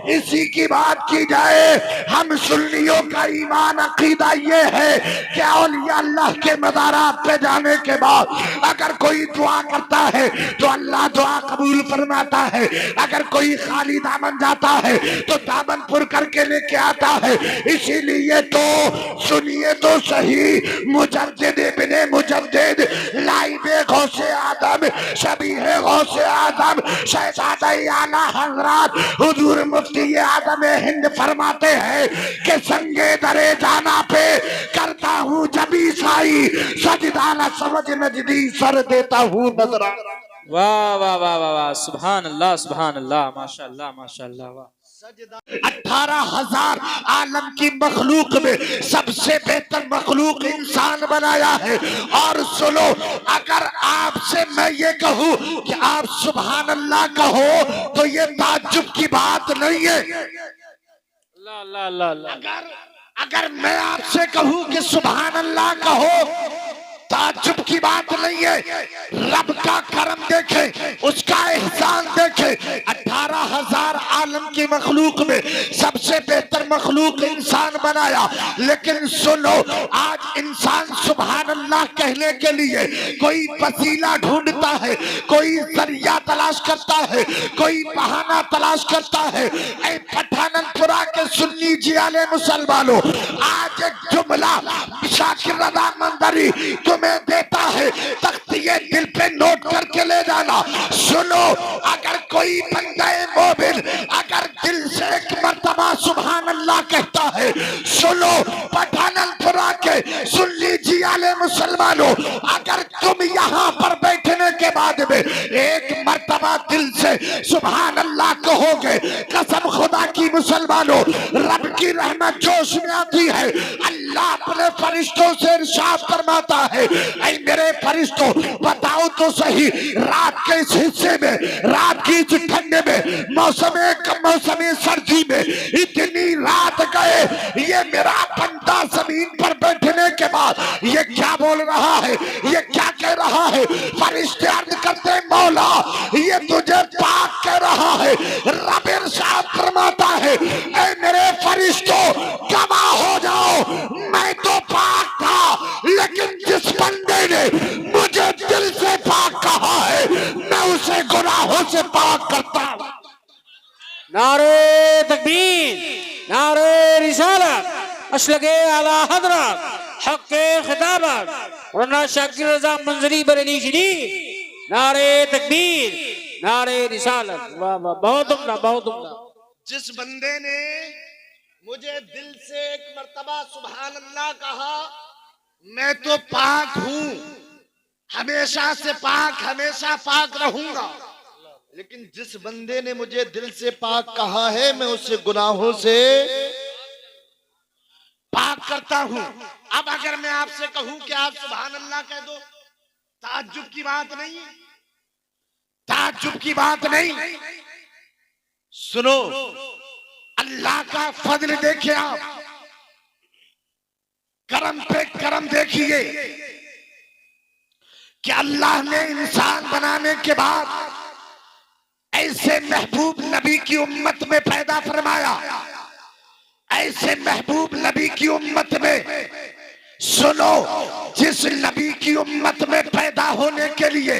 Speaker 1: इसी की बात की जाए, हम सुन्नियों का ईमान अकीदा ये है कि औलिया अल्लाह के मज़ारात पे जाने के बाद अगर कोई दुआ करता है तो अल्लाह दुआ कबूल फरमाता है, अगर कोई खाली दामन जाता है तो दामन पुर करके लेके आता है। इसीलिए तो सुनिए तो सही, मुजद्दिद इब्ने मुजद्दिद लाइबे गौसे आदम शबीहे गौसे आदम शहजादा आला हजरत हुजूर मुफ्ती आदम हिंद फरमाते हैं कि संगे दरे जाना पे करता हूँ जबी साई, सजदा न समझ नजदी सर देता हूँ नजरा।
Speaker 2: वाह वाह वाह वाह वाह, सुभान अल्लाह, माशाअल्लाह माशाअल्लाह, वाह।
Speaker 1: 18,000 आलम की मखलूक में सबसे बेहतर मखलूक इंसान बनाया है। और सुनो, अगर आपसे मैं ये कहूँ कि आप सुभान अल्लाह कहो तो ये ताज्जुब की बात नहीं है।
Speaker 2: अल्लाह अल्लाह अल्लाह।
Speaker 1: अगर मैं आपसे कहूँ कि सुभान अल्लाह कहो, ताज्जुब की बात नहीं है। रब का करम देखे, उसका एहसान देखे। 18,000 आलम की मखलूक में सबसे बेहतर मखलूक इंसान बनाया। लेकिन सुनो, आज इंसान सुभान अल्लाह कहने के लिए कोई वसीला ढूंढता है, कोई जरिया तलाश करता है, कोई बहाना तलाश करता है। ऐ पठानपुरा के सुन्नी जियाले मुसलमानों, आज एक जुमला शाकिर रज़ा मंदरी तुम्हें देता है, तख्तिये दिल पे नोट करके ले जाना। सुनो, अगर कोई बंदे मोमिन अगर दिल से एक मर्तबा सुभान अल्लाह कहता है, सुनो पठानपुरा के सुन लीजिए आले मुसलमानों, अगर तुम यहाँ पर बैठने के बाद में एक मर्तबा दिल से सुभान अल्लाह कहोगे, कसम खुदा की मुसलमानों, रब की रहमत जोश में आती है। अल्लाह अपने फरिश्तों से इरशाद फरमाता है, ऐ मेरे फरिश्तों बताओ तो सही, रात के इस हिस्से में, रात की इस ठंडे में, मौसमी सर्दी में इतनी रात गए, ये मेरा बंदा जमीन पर बैठने के बाद ये क्या बोल रहा है, ये क्या कह रहा है? फरिश्ते अर्ज करते मौला ये तुझे पाक कह रहा है। रब इरशाद फरमाता है, ऐ मेरे फरिश्तों गवाह हो जाओ, मैं तो पाक था, लेकिन जिस बंदे ने मुझे दिल से पाक कहा है, मैं उसे गुनाहों से पाक करता हूं।
Speaker 2: नारे तकबीर, नारे रिसालत मसलके आला हजरत हक खिताबत वरना शाकिर रजा मंजरी बरेली शरीफ नारे तकबीर नारे रिसालत। वाह वाह, बहुत उम्दा, बहुत उम्दा।
Speaker 3: जिस बंदे ने मुझे दिल से एक मर्तबा सुभान अल्लाह कहा, मैं तो पाक हूं, हमेशा से पाक, हमेशा पाक रहूंगा। लेकिन जिस बंदे ने मुझे दिल से पाक कहा है, मैं उसे गुनाहों से पाक करता हूं। अब अगर मैं आपसे कहूं कि आप सुभान अल्लाह कह दो, ताज्जुब की बात नहीं है, ताज्जुब की बात नहीं। सुनो, अल्लाह का फजल देखिए आप, करम पे करम देखिए कि अल्लाह ने इंसान बनाने के बाद ऐसे महबूब नबी की उम्मत में पैदा फरमाया, ऐसे महबूब नबी की उम्मत में। सुनो, जिस नबी की उम्मत में पैदा होने के लिए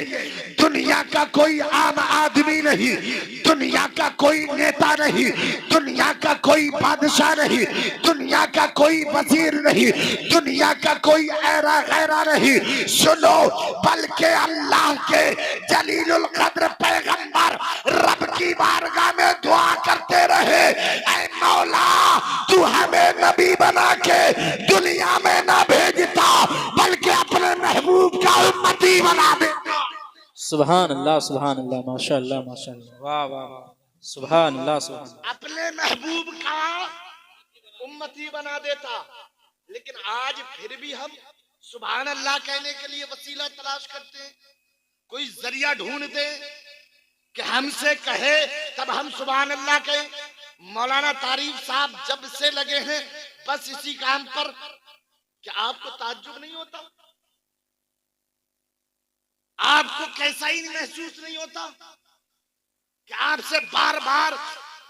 Speaker 3: दुनिया का कोई आम आदमी नहीं, दुनिया का कोई नेता नहीं, दुनिया का कोई बादशाह नहीं, दुनिया का कोई वजीर नहीं, दुनिया का कोई ऐरा गैरा नहीं। सुनो, बल्कि अल्लाह के जलीलुल कद्र पैगंबर रब की बारगाह में दुआ करते रहे, ऐ मौला तू हमें नबी बना के दुनिया में ना भेजता, बल्कि अपने महबूब का उम्मती बना देता।
Speaker 2: सुभान अल्लाह, सुभान अल्लाह, माशाअल्लाह, माशाअल्लाह, वाह वाह वाह, सुभान अल्लाह, सुभान अल्लाह।
Speaker 3: अपने महबूब का उम्मती बना देता। लेकिन आज फिर भी हम सुभान अल्लाह कहने के लिए वसीला तलाश करते हैं, कोई जरिया ढूंढते कि हमसे कहे तब हम सुभान अल्लाह कहें। मौलाना तारीफ साहब जब से लगे हैं बस इसी काम पर, क्या आपको ताज्जुब नहीं होता? आपको कैसा ही महसूस नहीं होता कि आपसे बार बार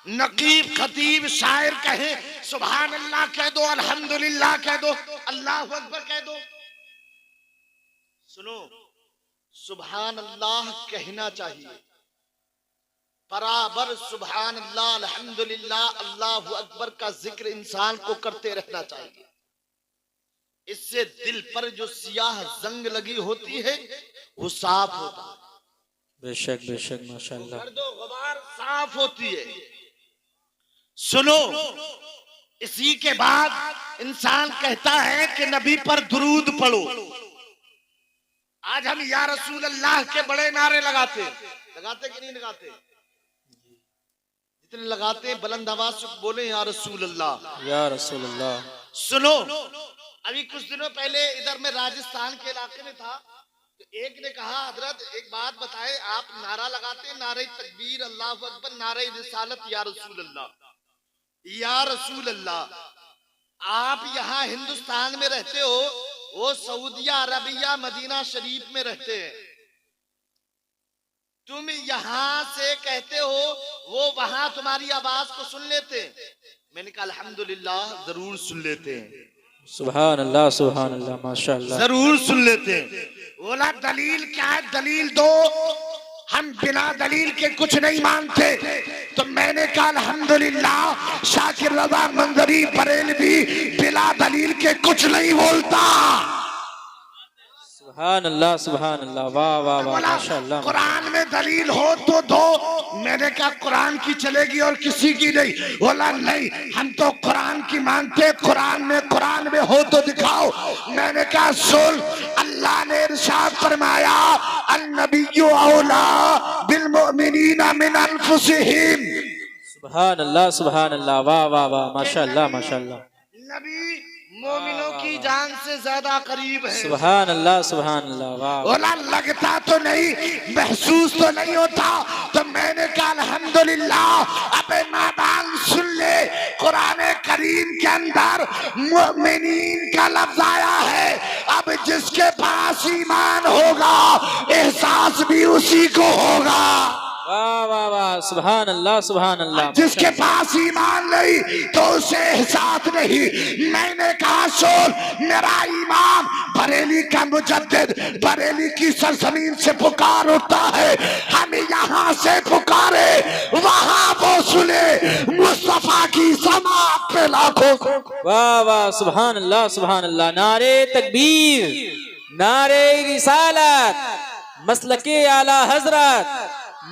Speaker 3: नकीब खतीब शायर कहे सुभान अल्लाह कह दो, अल्हम्दुलिल्लाह कह दो, अल्लाह अकबर कह दो। सुनो, सुभान अल्लाह कहना चाहिए, बराबर सुभान अल्लाह, अल्हम्दुलिल्लाह, अल्लाह अकबर का जिक्र इंसान को करते रहना चाहिए। इससे दिल पर जो सियाह जंग लगी होती है वो साफ होता है।
Speaker 2: बेशक बेशक, माशाअल्लाह,
Speaker 3: गर्दो गुबार साफ होती है। सुनो, इसी के बाद इंसान कहता है कि नबी पर दुरूद पढ़ो। आज हम या रसूल अल्लाह के बड़े नारे लगाते कि नहीं लगाते? जितने लगाते हैं बुलंद आवाज से बोले या रसूल अल्लाह, या रसूल अल्लाह। सुनो, अभी कुछ दिनों पहले इधर में राजस्थान के इलाके में था, तो एक ने कहा हजरत एक बात बताए, आप नारा लगाते हैं, नारे तकबीर, अल्लाह अकबर, नारे रिसालत, या रसूल अल्लाह, या रसूल अल्लाह। आप यहाँ हिंदुस्तान में रहते हो, वो सऊदिया अरबिया मदीना शरीफ में रहते हैं, तुम यहाँ से कहते हो, वो वहां तुम्हारी आवाज को सुन लेते। मैंने कहा अल्हम्दुलिल्लाह, जरूर सुन लेते हैं।
Speaker 2: सुभान अल्लाह, माशाअल्लाह,
Speaker 3: जरूर सुन लेते हैं।
Speaker 1: बोला दलील क्या है? दलील दो। हम बिना दलील के कुछ नहीं मानते। तो मैंने कहा अल्हम्दुलिल्लाह, शाकिर रजा मंजरी बरेलवी बिना दलील के कुछ नहीं बोलता।
Speaker 2: सुभान अल्लाह, वाह वाह वाह, माशाअल्लाह।
Speaker 1: कुरान में दलील हो तो दो। मैंने कहा कुरान की चलेगी और किसी की नहीं। बोला नहीं, हम तो कुरान की मानते, कुरान में हो तो दिखाओ। मैंने कहा सुन, अल्लाह ने इरशाद फरमाया, अन्नबिय्यु औला बिल मुमिनीना मिन अनफुसिहिम।
Speaker 2: सुभान अल्लाह, वाह वाह वाह, माशाअल्लाह, माशाअल्लाह।
Speaker 3: नबी मोमिनों की जान से ज्यादा करीब है।
Speaker 2: सुभान अल्लाह, वाह।
Speaker 1: बोला लगता तो नहीं, महसूस तो नहीं होता। तो मैंने कहा अल्हम्दुलिल्लाह, अबे नादान सुन ले, कुरान करीम के अंदर मुमिनीन का लफ्ज आया है। अब जिसके पास ईमान होगा, एहसास भी उसी को होगा।
Speaker 2: वाह वाह वाह, सुभान अल्लाह।
Speaker 1: जिसके पास ईमान नहीं तो उसे एहसास नहीं। मैंने कहा सुन, मेरा इमाम बरेली का मुजद्दिद बरेली की सरजमीन से पुकार उठता है, हम यहाँ से पुकारे, वहाँ वो सुने मुस्तफा की समाअत पे लाखों।
Speaker 2: वाह वाह, सुभान अल्लाह सुभान अल्लाह। नारे तकबीर, नारे रिसालत, मसलके आला हजरत,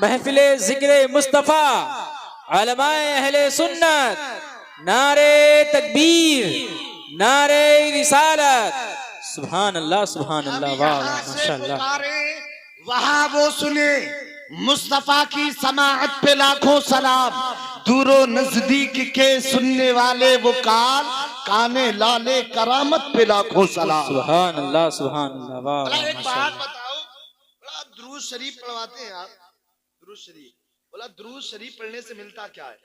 Speaker 2: महफिले जिक्रे मुस्तफा, उलमाए अहले सुन्नत, नारे तकबीर, नारे रिसालत, सुभान अल्लाह सुभान अल्लाह। वाह वाह, माशाअल्लाह।
Speaker 1: वहां वो सुने मुस्तफा की समाअत पे लाखों सलाम, दूरो नजदीक के सुनने वाले वो काने लाले करामत पे लाखों सलाम।
Speaker 2: सुभान अल्लाह सुभान अल्लाह। वाह वाह,
Speaker 3: एक बात बताओ, बड़ा दुरूद शरीफ पढ़वाते हैं आप, दुरूद शरीफ, बोला दुरूद शरीफ पढ़ने से मिलता क्या है?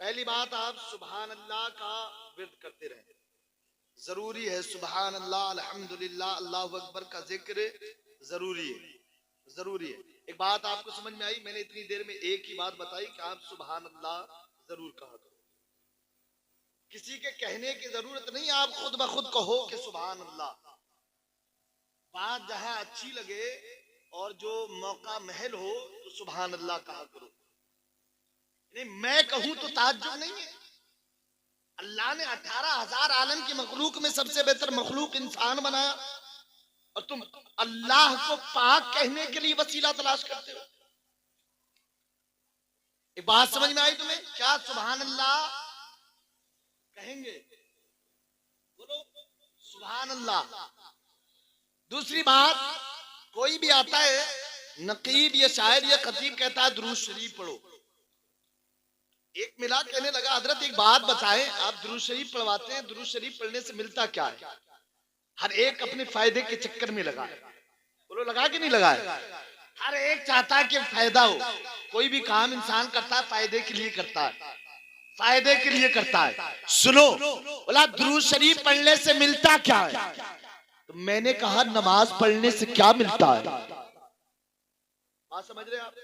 Speaker 3: पहली बात, आप सुभान अल्लाह का विर्द करते रहे, जरूरी है। सुभान अल्लाह, अल्हम्दुलिल्लाह, अल्लाहु अकबर का जिक्र जरूरी है, जरूरी है। एक बात आपको समझ में आई? मैंने इतनी देर में एक ही बात बताई कि आप सुभान अल्लाह जरूर कहा करो। किसी के कहने की जरूरत नहीं, आप खुद ब खुद कहो कि सुभान अल्लाह। बात जहां अच्छी लगे और जो मौका महल हो तो सुभान अल्लाह कहा करो। नहीं, मैं कहूं तो ताज्जुब नहीं है। अल्लाह ने 18,000 आलम की मखलूक में सबसे बेहतर मखलूक इंसान बनाया, और तुम अल्लाह को पाक कहने के लिए वसीला तलाश करते हो। एक बात समझ में आई तुम्हें? क्या सुभान अल्लाह कहेंगे? बोलो सुभान अल्लाह। दूसरी बात, कोई भी आता है नकीब या शायर या खतीब कहता है दुरूद शरीफ पढ़ो, एक मिला कहने लगा हजरत एक बात बताएं, आप दुरूद शरीफ पढ़वाते हैं, दुरूद शरीफ पढ़ने से मिलता क्या है? हर एक अपने फायदे के चक्कर में लगा है। बोलो लगा कि नहीं लगा है? हर एक चाहता है कि फायदा हो। कोई भी काम इंसान करता है फायदे के लिए करता है, फायदे के लिए करता है। सुनो, बोला दुरूद शरीफ पढ़ने से मिलता क्या है? तो मैंने कहा नमाज पढ़ने से क्या मिलता है? बात समझ रहे आप?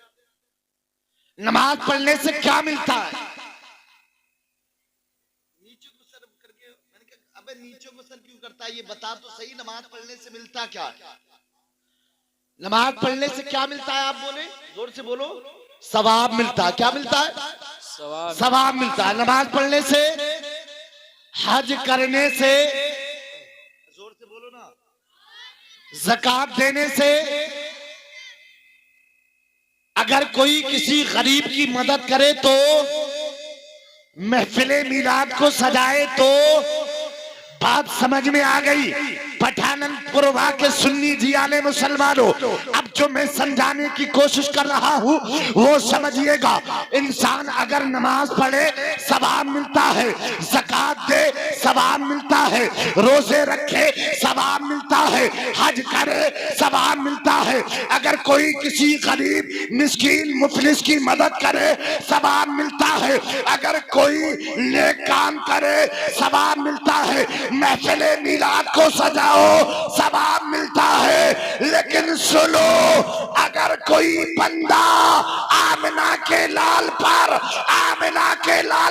Speaker 3: नमाज पढ़ने से क्या मिलता है? नीचे को सर करके मैंने कहा अबे नीचे को सर क्यों करता है, ये बता तो सही, नमाज पढ़ने से मिलता क्या है? नमाज पढ़ने से क्या मिलता है? आप बोले, जोर से बोलो। सवाब मिलता है। क्या मिलता है? सवाब मिलता है। नमाज पढ़ने से, हज करने से, जोर से बोलो ना, ज़कात देने से, अगर कोई किसी गरीब की मदद करे तो, महफिले मिलाद को सजाए तो, बात समझ में आ गई? पठानपुरवा के सुन्नी जियाले मुसलमानों, अब जो मैं समझाने की कोशिश कर रहा हूँ वो समझिएगा। इंसान अगर नमाज पढ़े सवाब मिलता है, ज़कात दे सवाब मिलता है, रोजे रखे सवाब मिलता है, हज करे सवाब मिलता है, अगर कोई किसी गरीब मिस्कीन मुफलिस की मदद करे सवाब मिलता है, अगर कोई नेक काम करे सवाब मिलता है, महफिले मिलाद को सजाओ सवाब मिलता है। लेकिन सुनो, अगर कोई बंदा आमिना के लाल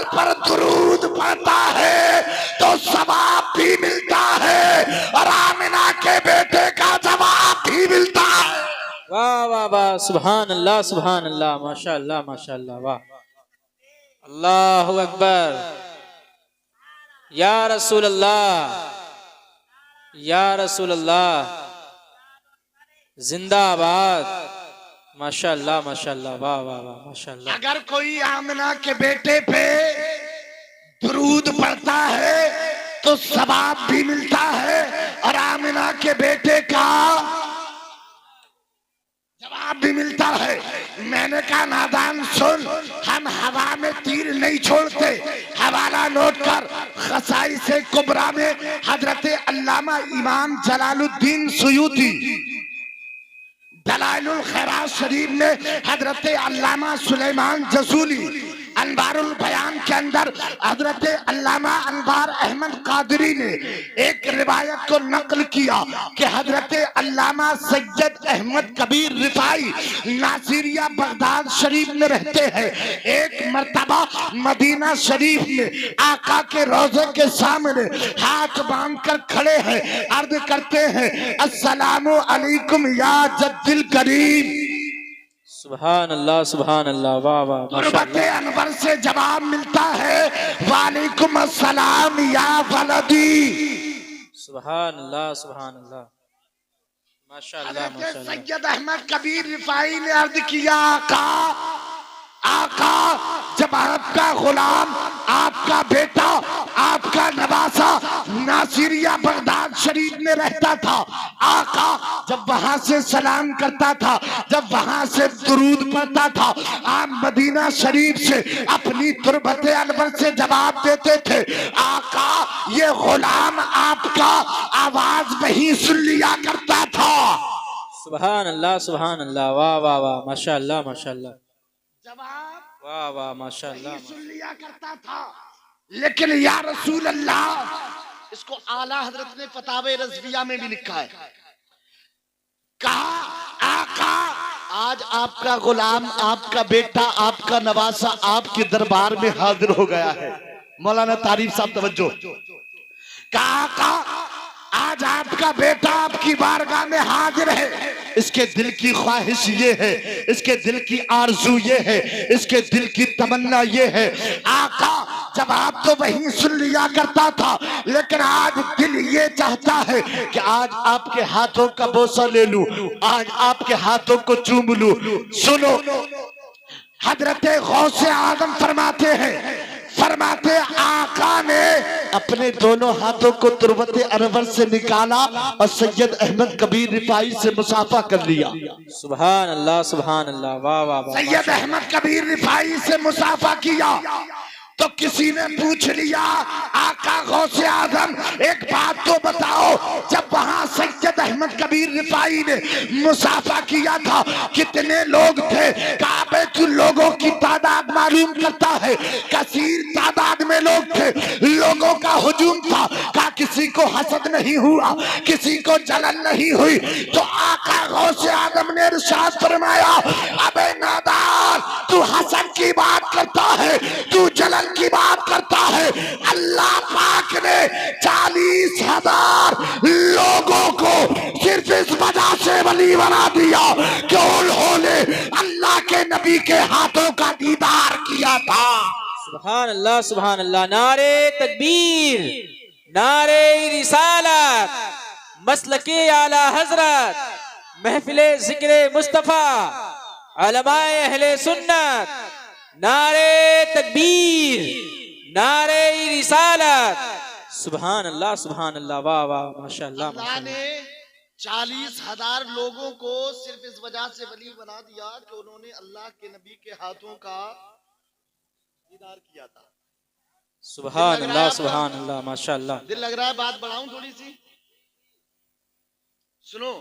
Speaker 3: पर दुरूद पढ़ता है तो सवाब भी मिलता है और आमिना के बेटे का जवाब भी मिलता है।
Speaker 2: वाह वाह वाह, सुभान अल्लाह सुभान अल्लाह, माशाअल्लाह माशाअल्लाह। वाह, अल्लाहु अकबर, या रसूल अल्लाह, या रसूल अल्लाह, जिंदाबाद, माशाअल्लाह माशाअल्लाह। वाह वाह वाह, माशाअल्लाह।
Speaker 1: अगर कोई आमिना के बेटे पे दुरूद पढ़ता है तो सवाब भी मिलता है और आमिना के बेटे का जवाब भी मिलता है। मैंने कहा नादान सुन, हम हवा में तीर नहीं छोड़ते। हवाला नोट कर, खसाई से कुबरा में हजरत अल्लामा इमाम जलालुद्दीन सुयूती, दलाइलुल खैरात शरीफ में हजरत अल्लामा सुलेमान जसूली, अनवारुल बयान के अंदर हजरत अल्लामा अनवार अहमद कादरी ने एक रिवायत को नकल किया कि हजरत अल्लामा सैयद अहमद कबीर रिफाई नासिरिया बगदाद शरीफ में रहते हैं। एक मर्तबा मदीना शरीफ में आका के रोजे के सामने हाथ बांधकर खड़े हैं, अर्ज करते हैं अस्सलामु अलैकुम या जद्दिल करीम।
Speaker 2: सुभान अल्लाह, वाह वाह,
Speaker 1: तुरबत अनवर से जवाब मिलता है वालेकुम अस्सलाम या वलदी।
Speaker 2: सुभान अल्लाह, माशाअल्लाह माशाअल्लाह।
Speaker 1: सैयद अहमद कबीर रिफाई ने अर्ज किया आका जब आपका गुलाम, आपका बेटा, आपका नवासा नासिरिया बगदाद शरीफ में रहता था, आका जब वहां से सलाम करता था, जब वहां से दुरूद पढ़ता था, आप मदीना शरीफ से अपनी तुरबत अनवर से जवाब देते थे। आका ये गुलाम आपका आवाज वही सुन लिया करता था।
Speaker 2: सुभान अल्लाह, वाह वाह वाह, माशाअल्लाह माशाअल्लाह,
Speaker 1: जवाब
Speaker 2: वाह वाह, माशाअल्लाह।
Speaker 1: सुन लिया करता था। लेकिन या रसूल अल्लाह, इसको आला हजरत ने फतावे रज़विया में भी लिखा है, कहा आका आज आपका गुलाम, आपका बेटा, आपका नवासा आपके दरबार में हाजिर हो गया है। मौलाना तारीफ साहब तवज्जो। कहा आका आज आपका बेटा आपकी बारगाह में हाजिर है, इसके दिल की ख्वाहिश ये है, इसके दिल की आरजू ये है, इसके दिल की तमन्ना ये है। आका जवाब तो वही सुन लिया करता था, लेकिन आज दिल ये चाहता है कि आज आपके हाथों का बोसा ले लूं, आज आपके हाथों को चूम लूं। सुनो, हजरत गौसे आदम फरमाते आका ने अपने दोनों हाथों को तुरबत अनवर से निकाला और सैयद अहमद कबीर रिफाई से मुसाफा कर लिया।
Speaker 2: सुभान अल्लाह, वाह वाह वाह।
Speaker 1: सैयद अहमद कबीर रिफाई से मुसाफा किया तो किसी ने पूछ लिया आका गौसे आजम एक बात तो बताओ, जब वहां सैयद अहमद कबीर रिफाई ने मुसाफा किया था कितने लोग थे? काबे के लोगों की तादाद मालूम करता है, कसीर तादाद में लोग थे, लोगों का हुजूम था। का किसी को हसद नहीं हुआ, किसी को जलन नहीं हुई। तो आका गौसे आजम ने इरशाद फरमाया, अबे नादान तू हसद की बात करता है, तू जलन की बात करता है। अल्लाह पाक ने 40,000 लोगों को सिर्फ इस वजह से वली बना दिया कि उन्होंने अल्लाह के नबी के हाथों का दीदार किया था।
Speaker 2: सुभान अल्लाह, नारे तकबीर, नारे रिसालत, मसलके आला हजरत, महफिले जिक्रे मुस्तफा, उलमाए अहले सुन्नत, नारे तकबीर, नारे रिसालत। सुभान अल्लाह, वाह वाह, माशाअल्लाह।
Speaker 3: अल्लाह ने 40,000 लोगों को सिर्फ इस वजह से वली बना दिया कि उन्होंने अल्लाह के नबी के हाथों का दीदार किया था।
Speaker 2: सुभान अल्लाह, माशाअल्लाह।
Speaker 3: दिल लग रहा है, बात बढ़ाऊं थोड़ी सी, सुनो।